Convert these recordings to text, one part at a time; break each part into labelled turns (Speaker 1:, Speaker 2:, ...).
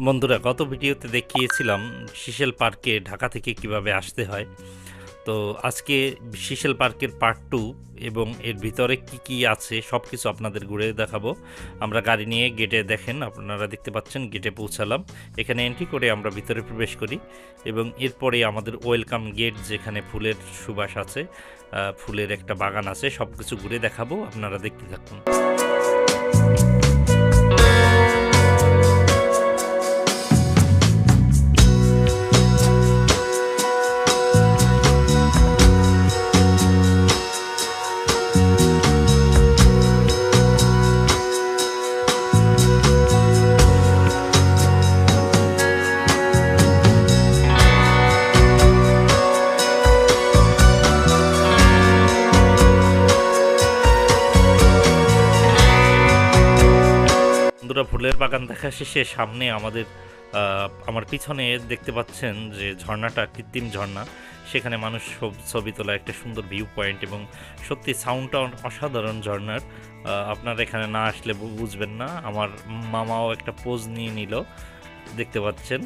Speaker 1: বন্ধুরা, গত ভিডিওতে দেখিয়েছিলাম সিশেল পার্কে ঢাকা থেকে কিভাবে আসতে হয়। তো আজকে সিশেল পার্কের পার্ট 2 এবং এর ভিতরে কি কি আছে সব কিছু আপনাদের ঘুরে দেখাবো। আমরা গাড়ি নিয়ে গেটে, দেখেন আপনারা দেখতে পাচ্ছেন, গেটে পৌঁছালাম। এখানে এন্ট্রি করে আমরা ভিতরে প্রবেশ করি এবং এরপরে আমাদের ওয়েলকাম গেট, যেখানে ফুলের সুবাস আছে, ফুলের একটা বাগান আছে, সব কিছু ঘুরে দেখাবো, আপনারা দেখতে থাকুন। বন্ধুরা, ফুলের বাগান দেখা শেষে সামনে আমার পিছনে দেখতে পাচ্ছেন যে ঝর্ণাটা কৃত্রিম ঝর্ণা, সেখানে মানুষ ছবি তোলা একটা সুন্দর ভিউ পয়েন্ট, এবং সত্যি সাউন্ডটা অসাধারণ ঝর্ণার। আপনারা এখানে না আসলে বুঝবেন না। আমার মামাও একটা পোজ নিয়ে নিল, দেখতে পাচ্ছেন।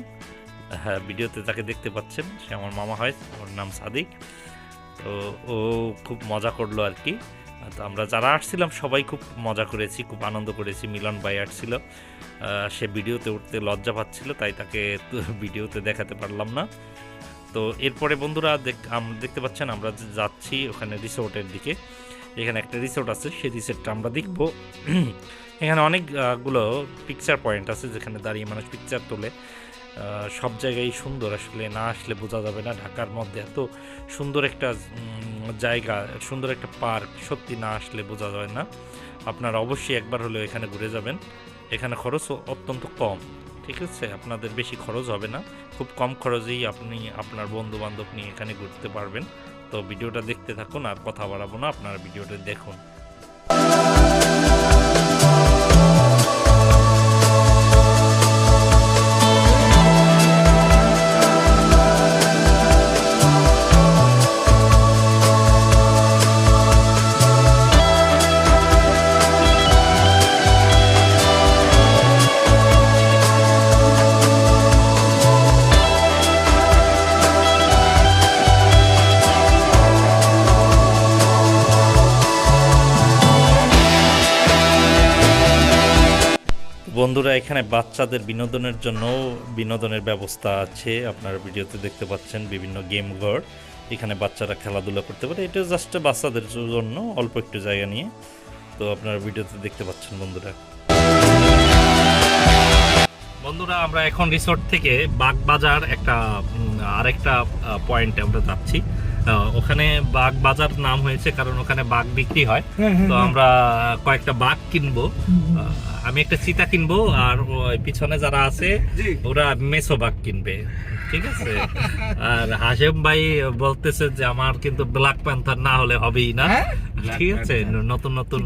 Speaker 1: হ্যাঁ, ভিডিওতে তাকে দেখতে পাচ্ছেন, সে আমার মামা হয়, ওর নাম সাদিক। তো ও খুব মজা করলো আর কি। তো আমরা যারা আসছিলাম সবাই খুব মজা করেছি, খুব আনন্দ করেছি। মিলন ভাই আসছিল, সে ভিডিওতে উঠতে লজ্জা পাচ্ছিল, তাই তাকে ভিডিওতে দেখাতে পারলাম না। তো এরপরে বন্ধুরা দেখতে পাচ্ছেন আমরা যাচ্ছি ওখানে রিসোর্টের দিকে। এখানে একটা রিসোর্ট আছে, সেই রিসোর্টটা আমরা দেখব। এখানে অনেকগুলো পিকচার পয়েন্ট আছে, যেখানে দাঁড়িয়ে মানুষ পিকচার তোলে। সব জায়গায় সুন্দর, আসলে না আসলে বোঝা যাবে না। ঢাকার মধ্যে এত সুন্দর একটা জায়গা, সুন্দর একটা পার্ক, সত্যি না আসলে বোঝা যায় না। আপনারা অবশ্যই একবার হলেও এখানে ঘুরে যাবেন। এখানে খরচ অত্যন্ত কম, ঠিক আছে? আপনাদের বেশি খরচ হবে না, খুব কম খরচেই আপনি আপনার বন্ধু বান্ধব নিয়ে এখানে ঘুরতে পারবেন। তো ভিডিওটা দেখতে থাকুন, আর কথা বাড়াবো না, আপনারা ভিডিওটা দেখুন। বন্ধুরা, এখানে বাচ্চাদের বিনোদনের জন্য বিনোদনের ব্যবস্থা আছে। আপনারা ভিডিওতে দেখতে পাচ্ছেন বিভিন্ন গেম ঘর, এখানে বাচ্চারা খেলাধুলা করতে পারে। এটা জাস্ট বাচ্চাদের জন্য, অল্প একটু জায়গা নিয়ে। তো আপনারা ভিডিওতে দেখতে পাচ্ছেন বন্ধুরা, আমরা এখন রিসোর্ট থেকে বাগবাজার আরেকটা পয়েন্টে আমরা যাচ্ছি। ওখানে বাগবাজার নাম হয়েছে কারণ ওখানে বাঘ বিক্রি হয়। তো আমরা কয়েকটা বাঘ কিনবো। আমি একটা চিতা কিনবো, আর পিছনে যারা আছে ওরা মেসো বাঘ কিনবে, ঠিক আছে? আর হাশেম ভাই বলতেছে যে আমার কিন্তু ব্ল্যাক প্যান্থার না হলে হবেই না, ঠিক আছে? নতুন